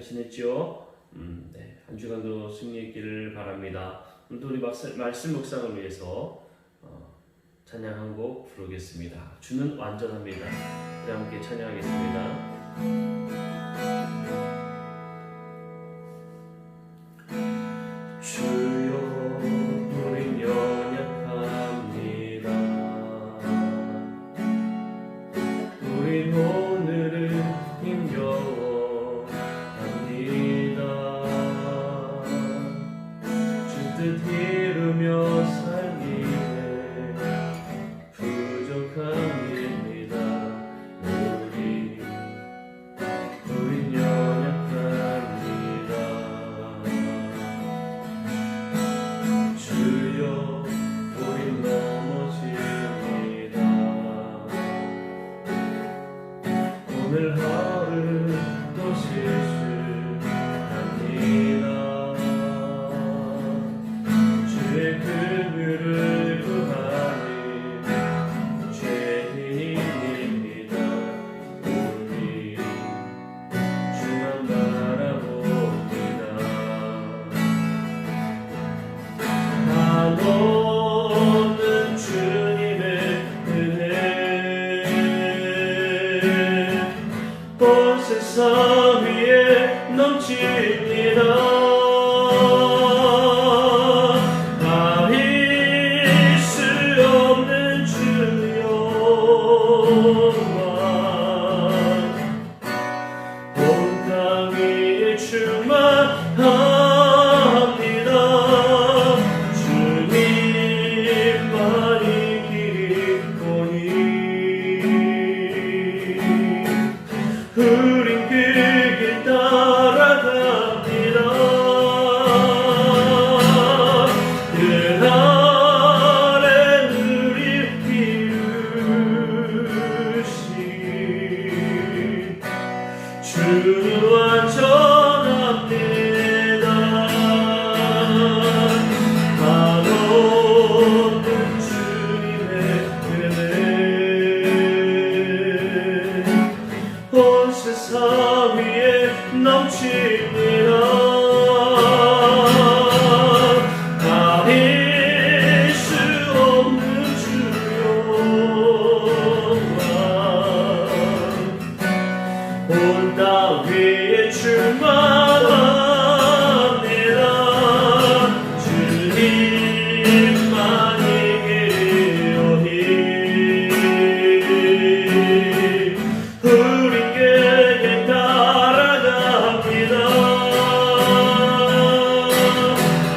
지냈죠? 네, 한 주간도 승리했기를 바랍니다. 오늘도 우리 말씀 묵상을 위해서 찬양한 곡 부르겠습니다. 주는 완전합니다. 우리 함께 찬양하겠습니다. 주여 우린 연약합니다. 우린 오늘은 힘겨워합니다. 주 뜻 이루며 살기에 부족합니다. 우린 연약합니다. 주여 우린 넘어집니다. 오늘 하루 또 실수합니다. 주의 그늘을 구하니 죄인입니다. 우리 주만 바라봅니다. 한없는 주님의 은혜 온 세상 위에 넘칩니다. 가릴 수 없는 주여만 온 땅 위에 충만합니다. 주님만이 길이오니 우린 그 길 따라갑니다. 그 아래 우리 이루신 주는 완전합니다. 한없는 주님의 은혜 온 세상 위에 넘칩니다. 가릴 수 없는 주여만 온 땅 위에 충만합니다. 주님만이 길이오니 우린 그에게 따라갑니다.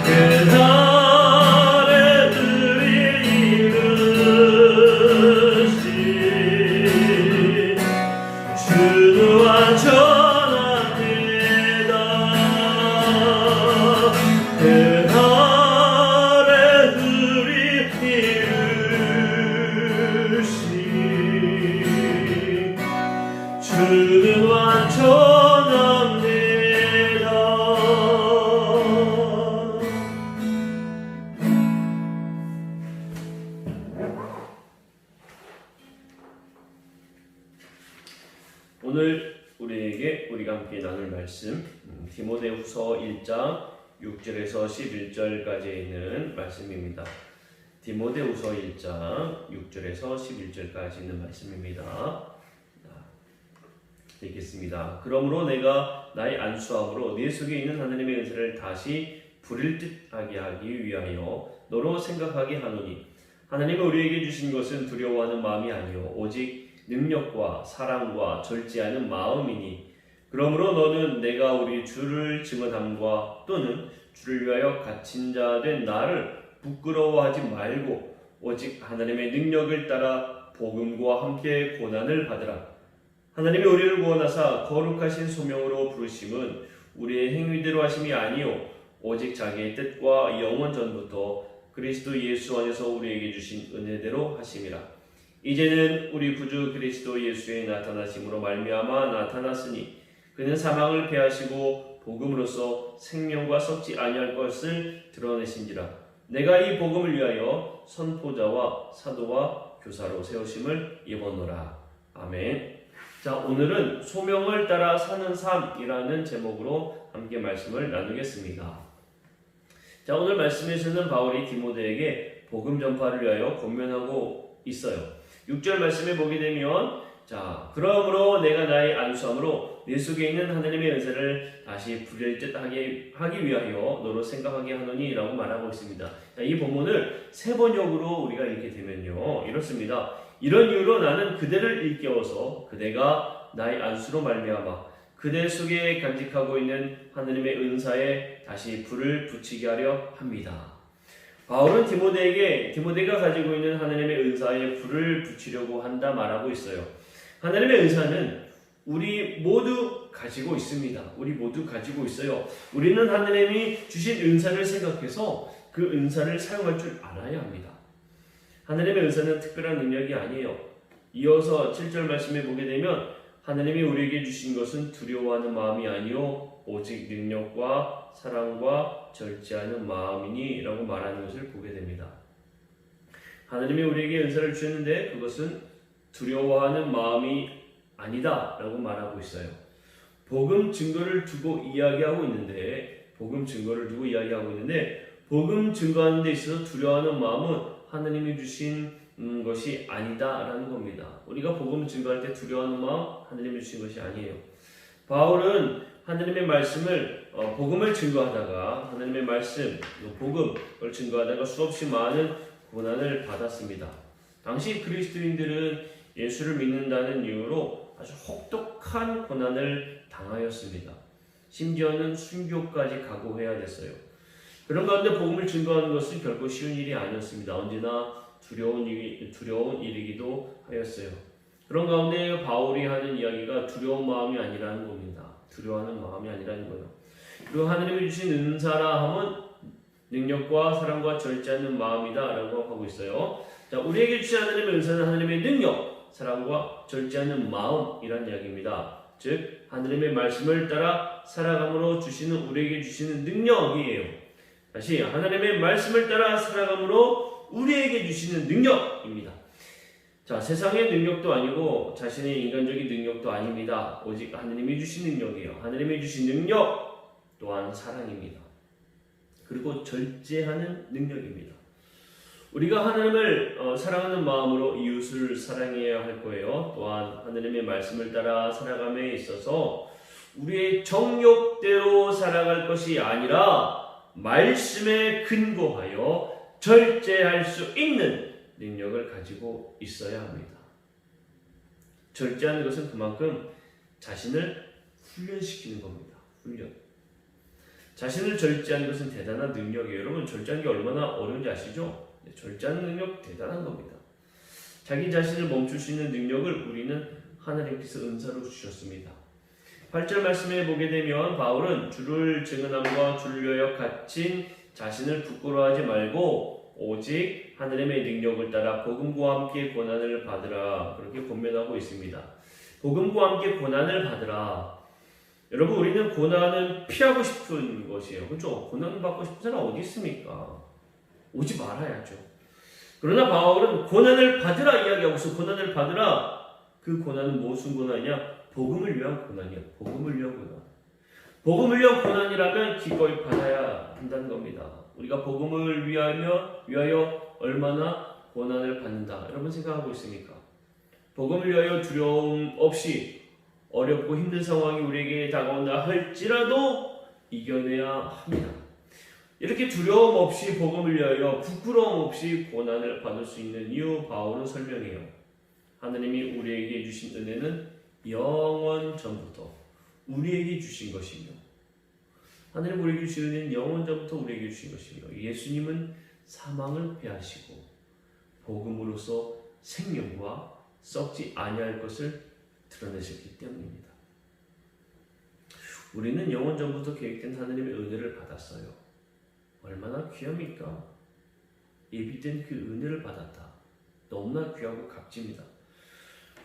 그 아래 우리 이루신 주는 완전합니다. 그 아래 우리 이루신 주는 완전합니다. 오늘 우리가 함께 나눌 말씀 디모데후서 1장 6절에서 11절까지 있는 말씀입니다. 디모데후서 1장 6절에서 11절까지 있는 말씀입니다. 읽겠습니다. 그러므로 내가 나의 안수함으로 네 속에 있는 하나님의 은혜를 다시 부릴 듯하게 하기 위하여 너로 생각하게 하노니 하나님이 우리에게 주신 것은 두려워하는 마음이 아니요 오직 능력과 사랑과 절제하는 마음이니 그러므로 너는 내가 우리 주를 증언함과 또는 주를 위하여 갇힌 자 된 나를 부끄러워하지 말고 오직 하나님의 능력을 따라 복음과 함께 고난을 받으라. 하나님이 우리를 구원하사 거룩하신 소명으로 부르심은 우리의 행위대로 하심이 아니요 오직 자기의 뜻과 영원 전부터 그리스도 예수 안에서 우리에게 주신 은혜대로 하심이라. 이제는 우리 구주 그리스도 예수의 나타나심으로 말미암아 나타났으니 그는 사망을 패하시고 복음으로써 생명과 썩지 아니할 것을 드러내신지라. 내가 이 복음을 위하여 선포자와 사도와 교사로 세우심을 입었노라. 아멘. 자, 자, 오늘은 소명을 따라 사는 삶이라는 제목으로 함께 말씀을 나누겠습니다. 자, 오늘 말씀에서는 바울이 디모데에게 복음 전파를 위하여 권면하고 있어요. 6절 말씀에 보게 되면 자, 그러므로 내가 나의 안수함으로 내 속에 있는 하나님의 은사를 다시 부릴 듯 하기 위하여 너로 생각하게 하노니 라고 말하고 있습니다. 자, 이 본문을 세 번역으로 우리가 읽게 되면요 이렇습니다. 이런 이유로 나는 그대를 일깨워서 그대가 나의 안수로 말미암아 그대 속에 간직하고 있는 하나님의 은사에 다시 불을 붙이게 하려 합니다. 바울은 디모데가 가지고 있는 하나님의 은사에 불을 붙이려고 한다 말하고 있어요. 하나님의 은사는 우리 모두 가지고 있습니다. 우리 모두 가지고 있어요. 우리는 하나님이 주신 은사를 생각해서 그 은사를 사용할 줄 알아야 합니다. 하나님의 은사는 특별한 능력이 아니에요. 이어서 7절 말씀에 보게 되면 하나님이 우리에게 주신 것은 두려워하는 마음이 아니요 오직 능력과 사랑과 절제하는 마음이니 라고 말하는 것을 보게 됩니다. 하나님이 우리에게 은사를 주셨는데 그것은 두려워하는 마음이 아니다 라고 말하고 있어요. 복음 증거를 두고 이야기하고 있는데 복음 증거하는 데 있어서 두려워하는 마음은 하나님이 주신 것이 아니다라는 겁니다. 우리가 복음 증거할 때 두려워하는 마음 하나님이 주신 것이 아니에요. 바울은 하나님의 말씀을 복음을 증거하다가 하나님의 말씀, 복음을 증거하다가 수없이 많은 고난을 받았습니다. 당시 그리스도인들은 예수를 믿는다는 이유로 아주 혹독한 고난을 당하였습니다. 심지어는 순교까지 각오해야 됐어요. 그런 가운데 복음을 증거하는 것은 결코 쉬운 일이 아니었습니다. 언제나 두려운 일이기도 하였어요. 그런 가운데 바울이 하는 이야기가 두려운 마음이 아니라는 겁니다. 두려워하는 마음이 아니라는 거예요. 그리고 하나님이 주신 은사라 함은 능력과 사랑과 절제하는 마음이다 라고 하고 있어요. 자, 우리에게 주신 하나님의 은사는 하나님의 능력, 사랑과 절제하는 마음이란 이야기입니다. 즉 하나님의 말씀을 따라 살아감으로 주시는 우리에게 주시는 능력이에요. 다시 하나님의 말씀을 따라 살아감으로 우리에게 주시는 능력입니다. 자, 세상의 능력도 아니고 자신의 인간적인 능력도 아닙니다. 오직 하나님이 주신 능력이에요. 하나님이 주신 능력 또한 사랑입니다. 그리고 절제하는 능력입니다. 우리가 하나님을 사랑하는 마음으로 이웃을 사랑해야 할 거예요. 또한 하나님의 말씀을 따라 살아감에 있어서 우리의 정욕대로 살아갈 것이 아니라 말씀에 근거하여 절제할 수 있는 능력을 가지고 있어야 합니다. 절제하는 것은 그만큼 자신을 훈련시키는 겁니다. 훈련. 자신을 절제하는 것은 대단한 능력이에요. 여러분 절제하는 게 얼마나 어려운지 아시죠? 절제하는 능력 대단한 겁니다. 자기 자신을 멈출 수 있는 능력을 우리는 하나님께서 은사로 주셨습니다. 8절 말씀에 보게 되면 바울은 주를 증언함과 주를 위하여 갇힌 자신을 부끄러워하지 말고 오직 하나님의 능력을 따라 복음과 함께 고난을 받으라 그렇게 권면하고 있습니다. 복음과 함께 고난을 받으라. 여러분 우리는 고난은 피하고 싶은 것이에요. 그렇죠? 고난 받고 싶은 사람 어디 있습니까? 오지 말아야죠. 그러나 바울은 고난을 받으라 이야기하고서 고난을 받으라. 그 고난은 무슨 고난이냐? 복음을 위한 고난이야. 복음을 위한 고난. 복음을 위한 고난이라면 기꺼이 받아야 한다는 겁니다. 우리가 복음을 위하여 얼마나 고난을 받는다. 여러분 생각하고 있습니까? 복음을 위하여 두려움 없이 어렵고 힘든 상황이 우리에게 다가온다 할지라도 이겨내야 합니다. 이렇게 두려움 없이 복음을 위하여 부끄러움 없이 고난을 받을 수 있는 이유 바울은 설명해요. 하나님이 우리에게 주신 은혜는 영원 전부터 우리에게 주신 것이며 하나님 우리에게 주신 은혜는 영원 전부터 우리에게 주신 것이며 예수님은 사망을 패하시고 복음으로써 생명과 썩지 아니할 것을 드러내셨기 때문입니다. 우리는 영원 전부터 계획된 하나님의 은혜를 받았어요. 얼마나 귀합니까? 예비된 그 은혜를 받았다. 너무나 귀하고 값집니다.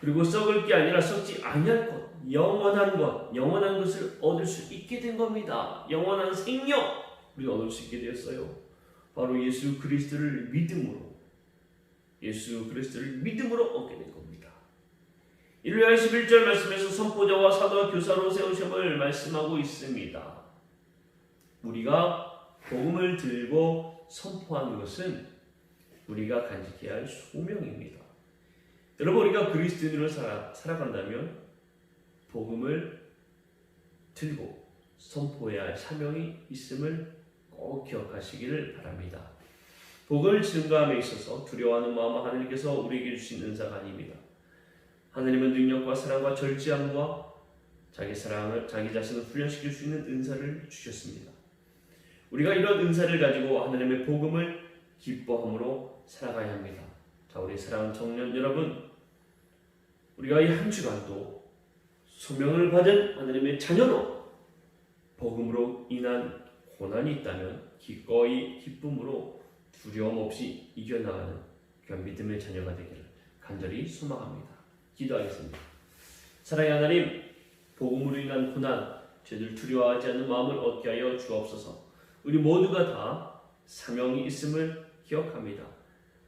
그리고 썩을 게 아니라 썩지 아니할 것, 영원한 것을 얻을 수 있게 된 겁니다. 영원한 생명 우리가 얻을 수 있게 되었어요. 바로 예수 그리스도를 믿음으로 얻게 된 겁니다. 이를 위하여 11절 말씀에서 선포자와 사도와 교사로 세우심을 말씀하고 있습니다. 우리가 복음을 들고 선포하는 것은 우리가 간직해야 할 소명입니다. 여러분, 우리가 그리스도인으로 살아간다면 복음을 들고 선포해야 할 사명이 있음을 꼭 기억하시기를 바랍니다. 복음을 증거함에 있어서 두려워하는 마음은 하나님께서 우리에게 주신 은사가 아닙니다. 하나님은 능력과 사랑과 절제함과 자기 자신을 훈련시킬 수 있는 은사를 주셨습니다. 우리가 이런 은사를 가지고 하나님의 복음을 기뻐함으로 살아가야 합니다. 자, 우리 사랑하는 청년 여러분, 우리가 이 한 주간도 소명을 받은 하나님의 자녀로 복음으로 인한 고난이 있다면 기꺼이 기쁨으로 두려움 없이 이겨나가는 귀한 믿음의 자녀가 되기를 간절히 소망합니다. 기도하겠습니다. 사랑의 하나님, 복음으로 인한 고난, 죄를 두려워하지 않는 마음을 얻게 하여 주옵소서. 우리 모두가 다 사명이 있음을 기억합니다.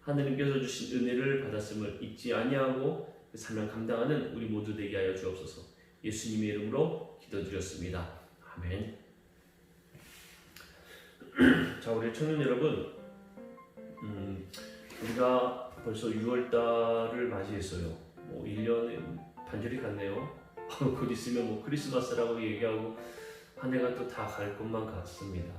하나님께서 주신 은혜를 받았음을 잊지 아니하고 그 사명 감당하는 우리 모두 되게 하여 주옵소서. 예수님의 이름으로 기도드렸습니다. 아멘. 자, 우리 청년 여러분, 우리가 벌써 6월달을 맞이했어요. 1년에 반절이 갔네요. 곧 있으면 크리스마스라고 얘기하고 한 해가 또 다 갈 것만 같습니다.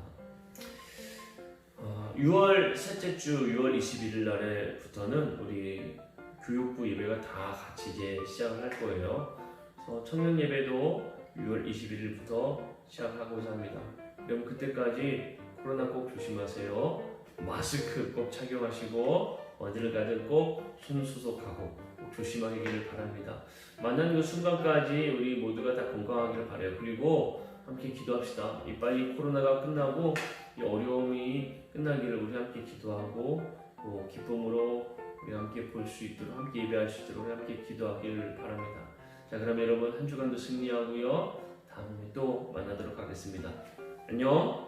6월 셋째 주 6월 21일 날에부터는 우리 교육부 예배가 다 같이 이제 시작을 할 거예요. 그래서 청년 예배도 6월 21일부터 시작하고자 합니다. 여러분, 그때까지 코로나 꼭 조심하세요. 마스크 꼭 착용하시고 어디를 가든 꼭 손 소독하고 꼭 조심하기를 바랍니다. 만나는 그 순간까지 우리 모두가 다 건강하기를 바라요. 그리고 함께 기도합시다. 빨리 코로나가 끝나고 이 어려움이 끝나기를 우리 함께 기도하고 또 기쁨으로 우리 함께 볼 수 있도록, 함께 예배할 수 있도록 우리 함께 기도하기를 바랍니다. 자, 그럼 여러분 한 주간도 승리하고요. 다음에 또 만나도록 하겠습니다. 안녕.